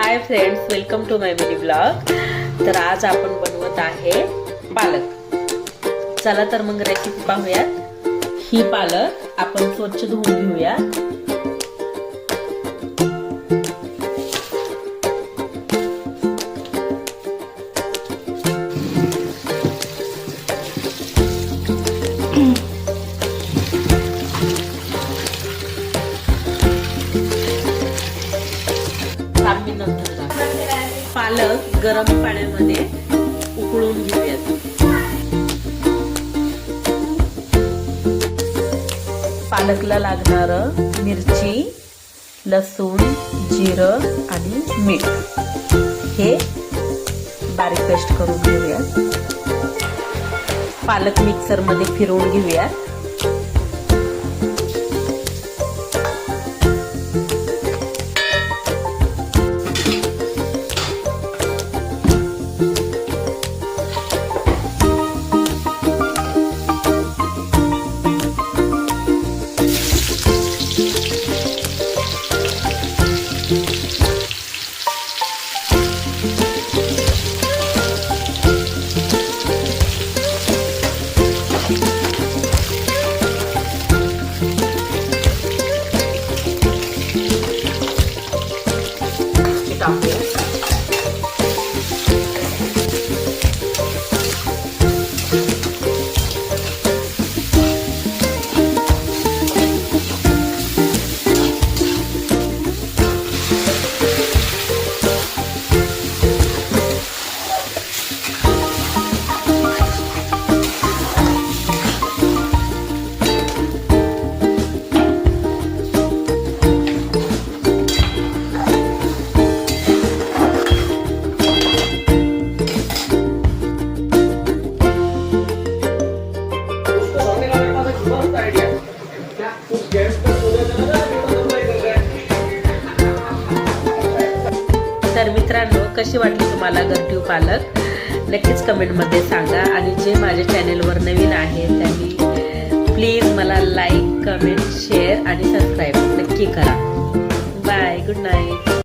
High friends, welcome to my mini blog. तर आज आपण बनवत आहे पालक। चला तर मग रेसिपी पाहूयात। ही पालक आपण स्वच्छ धुवून घेऊया। पालक गरम पाण्यामध्ये उकळून घेऊयात। पालकला लागणार मिरची, लसूण, जिरं आणि मीठ हे बारीक पेस्ट करून घेऊयात। पालक मिक्सर मध्ये फिरवून घेऊयात। तर मित्रांनो, कशी वाटली तुम्हाला गरटीव पालक नक्कीच कमेंट मध्ये सांगा। आणि जे माझ्या चॅनेलवर नवीन आहे त्यांनी प्लीज मला लाईक, कमेंट, शेअर आणि सबस्क्राईब नक्की करा। Bye, good night.